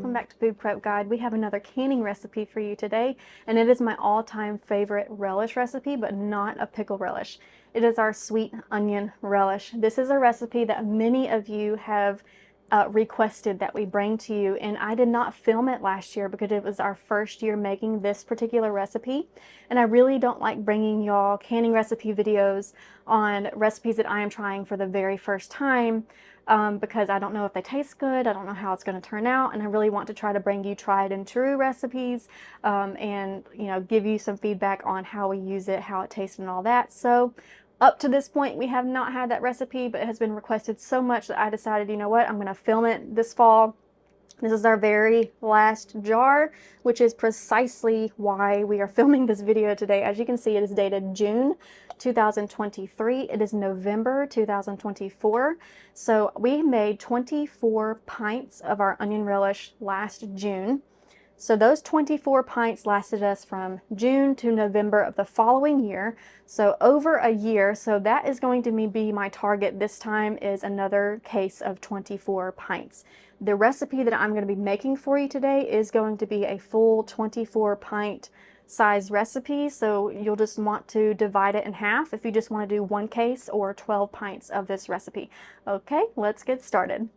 welcome back to Food Prep Guide. We have another canning recipe for you today, and it is my all-time favorite relish recipe, but not a pickle relish. It is our sweet onion relish. This is a recipe that many of you have requested that we bring to you, and I did not film it last year because it was our first year making this particular recipe, and I really don't like bringing y'all canning recipe videos on recipes that I am trying for the very first time. Because I don't know if they taste good, I don't know how it's going to turn out, and I really want to try to bring you tried and true recipes and give you some feedback on how we use it, how it tastes, and all that. So up to this point, we have not had that recipe, but it has been requested so much that I decided, you know what, I'm going to film it this fall. This is our very last jar, which is precisely why we are filming this video today. As you can see, it is dated June 2023. It is November 2024. So we made 24 pints of our onion relish last June. So those 24 pints lasted us from June to November of the following year. So over a year. So that is going to be my target this time, is another case of 24 pints. The recipe that I'm going to be making for you today is going to be a full 24 pint size recipe. So you'll just want to divide it in half if you just want to do one case or 12 pints of this recipe. Okay, let's get started.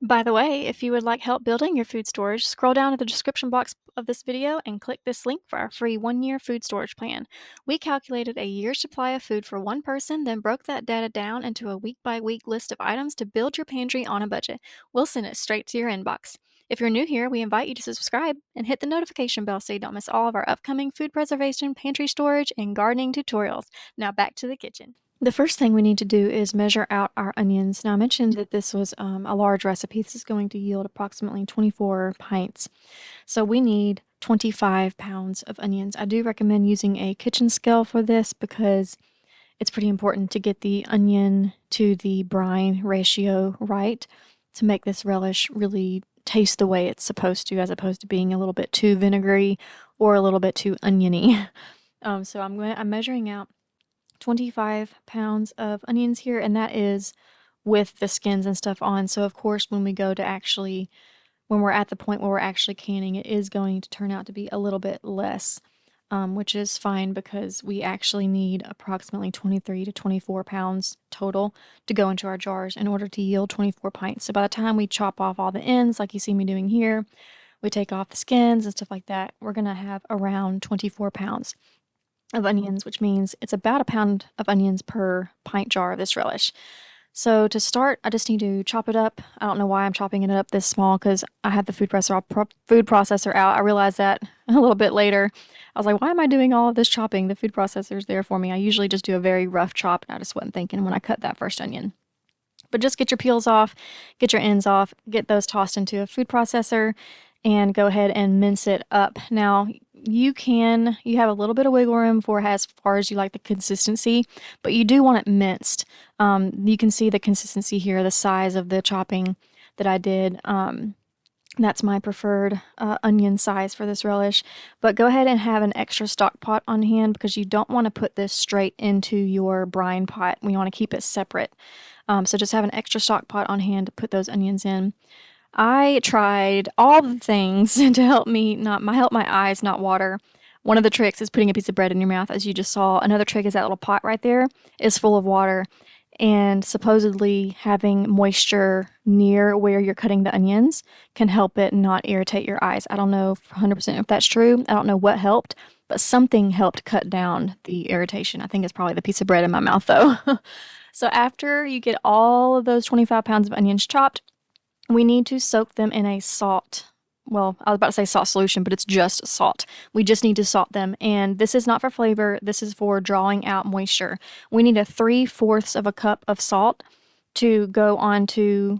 By the way, if you would like help building your food storage, scroll down to the description box of this video and click this link for our free 1-year food storage plan. We calculated a year's supply of food for one person, then broke that data down into a week-by-week list of items to build your pantry on a budget. We'll send it straight to your inbox. If you're new here, we invite you to subscribe and hit the notification bell so you don't miss all of our upcoming food preservation, pantry storage, and gardening tutorials. Now back to the kitchen. The first thing we need to do is measure out our onions. Now, I mentioned that this was a large recipe. This is going to yield approximately 24 pints. So we need 25 pounds of onions. I do recommend using a kitchen scale for this because it's pretty important to get the onion to the brine ratio right to make this relish really taste the way it's supposed to, as opposed to being a little bit too vinegary or a little bit too oniony. So I'm measuring out 25 pounds of onions here, and that is with the skins and stuff on. So of course, when we're at the point where we're actually canning, it is going to turn out to be a little bit less, which is fine because we actually need approximately 23 to 24 pounds total to go into our jars in order to yield 24 pints. So by the time we chop off all the ends, like you see me doing here, we take off the skins and stuff like that, we're gonna have around 24 pounds of onions, which means it's about a pound of onions per pint jar of this relish. So to start, I just need to chop it up. I don't know why I'm chopping it up this small because I had the food processor out. I realized that a little bit later. I was like, why am I doing all of this chopping? The food processor's there for me. I usually just do a very rough chop, and I just wasn't thinking when I cut that first onion. But just get your peels off, get your ends off, get those tossed into a food processor, and go ahead and mince it up. Now, you have a little bit of wiggle room for as far as you like the consistency, but you do want it minced. You can see the consistency here, the size of the chopping that I did. That's my preferred onion size for this relish. But go ahead and have an extra stock pot on hand because you don't want to put this straight into your brine pot. We want to keep it separate. So just have an extra stock pot on hand to put those onions in. I tried all the things to help my eyes not water. One of the tricks is putting a piece of bread in your mouth, as you just saw. Another trick is that little pot right there is full of water. And supposedly having moisture near where you're cutting the onions can help it not irritate your eyes. I don't know 100% if that's true. I don't know what helped, but something helped cut down the irritation. I think it's probably the piece of bread in my mouth, though. So after you get all of those 25 pounds of onions chopped, we need to soak them in a salt. Well, I was about to say salt solution, but it's just salt. We just need to salt them. And this is not for flavor. This is for drawing out moisture. We need a 3/4 of a cup of salt to go onto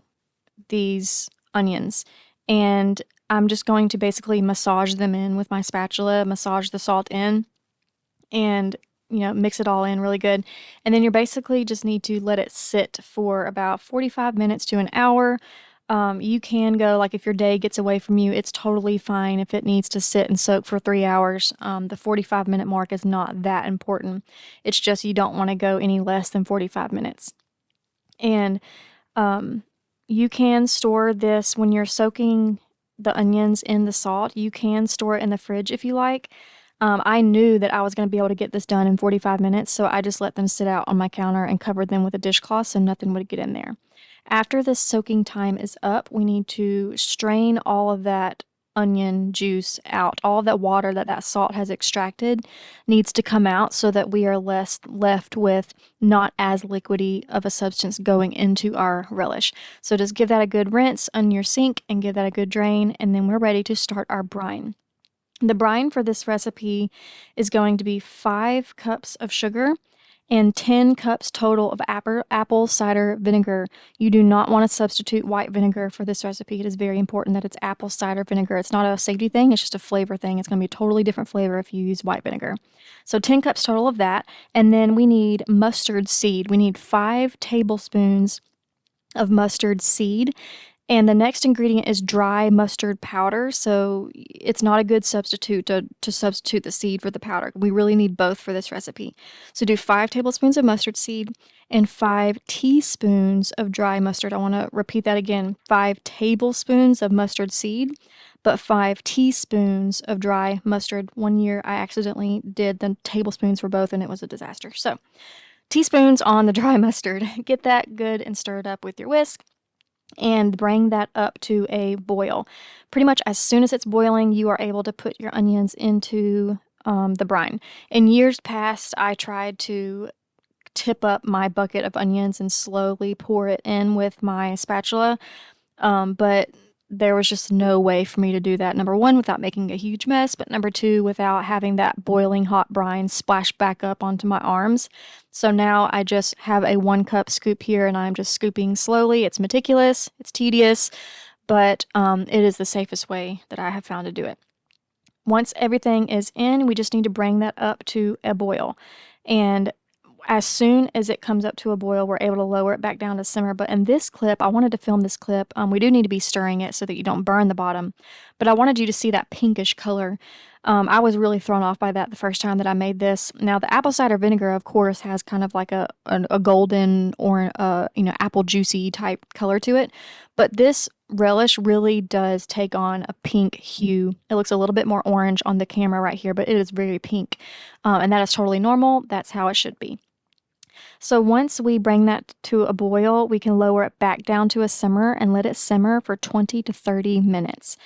these onions. And I'm just going to basically massage them in with my spatula, massage the salt in, and mix it all in really good. And then you basically just need to let it sit for about 45 minutes to an hour. You can go, like if your day gets away from you, it's totally fine if it needs to sit and soak for 3 hours. The 45-minute mark is not that important. It's just you don't want to go any less than 45 minutes. And you can store this when you're soaking the onions in the salt. You can store it in the fridge if you like. I knew that I was going to be able to get this done in 45 minutes, so I just let them sit out on my counter and covered them with a dishcloth so nothing would get in there. After the soaking time is up, we need to strain all of that onion juice out. All of that water that salt has extracted needs to come out so that we are left with not as liquidy of a substance going into our relish. So just give that a good rinse on your sink and give that a good drain, and then we're ready to start our brine. The brine for this recipe is going to be 5 cups of sugar and 10 cups total of apple cider vinegar. You do not want to substitute white vinegar for this recipe. It is very important that it's apple cider vinegar. It's not a safety thing, it's just a flavor thing. It's going to be a totally different flavor if you use white vinegar. So 10 cups total of that. And then we need mustard seed. We need 5 tablespoons of mustard seed. And the next ingredient is dry mustard powder, so it's not a good substitute to substitute the seed for the powder. We really need both for this recipe. So do 5 tablespoons of mustard seed and 5 teaspoons of dry mustard. I want to repeat that again. 5 tablespoons of mustard seed, but 5 teaspoons of dry mustard. One year I accidentally did the tablespoons for both and it was a disaster. So teaspoons on the dry mustard. Get that good and stirred up with your whisk and bring that up to a boil. Pretty much as soon as it's boiling, you are able to put your onions into the brine. In years past, I tried to tip up my bucket of onions and slowly pour it in with my spatula, but there was just no way for me to do that. Number one, without making a huge mess, but number two, without having that boiling hot brine splash back up onto my arms. So now I just have a 1 cup scoop here and I'm just scooping slowly. It's meticulous, it's tedious, but it is the safest way that I have found to do it. Once everything is in, we just need to bring that up to a boil. And as soon as it comes up to a boil, we're able to lower it back down to simmer. But in this clip, I wanted to film this clip. We do need to be stirring it so that you don't burn the bottom. But I wanted you to see that pinkish color. I was really thrown off by that the first time that I made this. Now, the apple cider vinegar, of course, has kind of like a golden or apple juicy type color to it. But this relish really does take on a pink hue. It looks a little bit more orange on the camera right here, but it is very pink. And that is totally normal. That's how it should be. So once we bring that to a boil, we can lower it back down to a simmer and let it simmer for 20 to 30 minutes.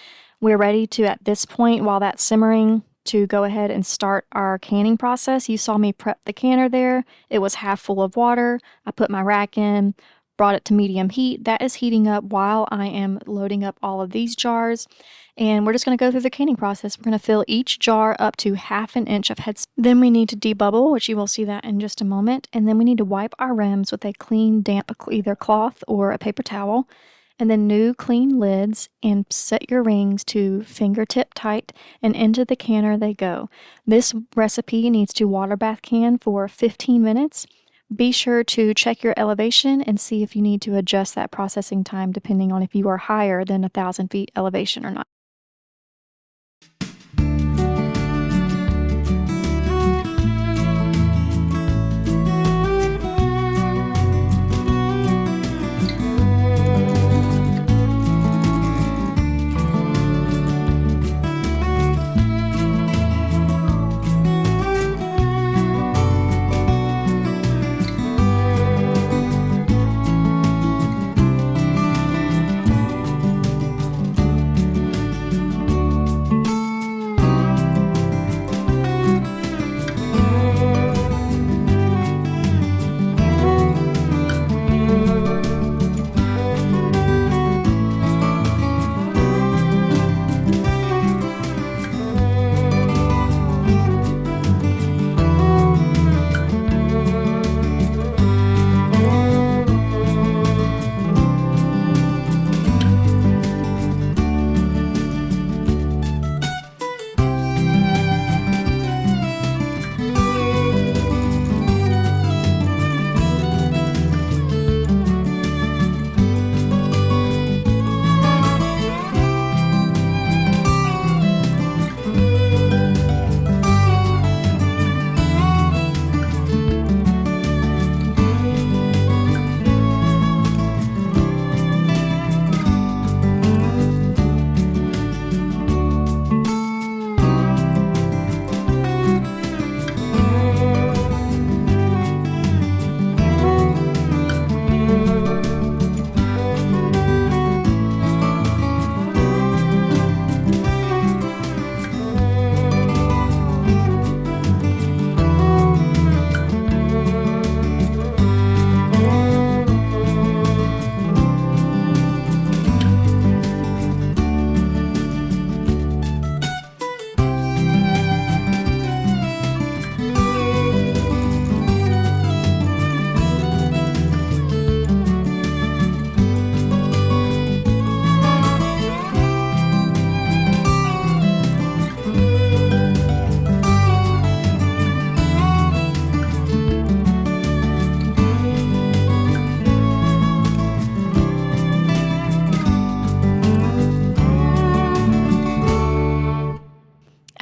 We're ready to, at this point, while that's simmering, to go ahead and start our canning process. You saw me prep the canner there. It was half full of water. I put my rack in, brought it to medium heat. That is heating up while I am loading up all of these jars. And we're just going to go through the canning process. We're going to fill each jar up to 1/2 inch of headspace. Then we need to debubble, which you will see that in just a moment. And then we need to wipe our rims with a clean, damp, either cloth or a paper towel. And then new clean lids, and set your rings to fingertip tight, and into the canner they go. This recipe needs to water bath can for 15 minutes. Be sure to check your elevation and see if you need to adjust that processing time depending on if you are higher than 1,000 feet elevation or not.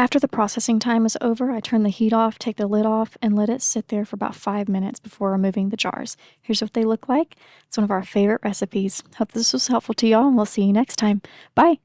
After the processing time is over, I turn the heat off, take the lid off, and let it sit there for about 5 minutes before removing the jars. Here's what they look like. It's one of our favorite recipes. Hope this was helpful to y'all, and we'll see you next time. Bye!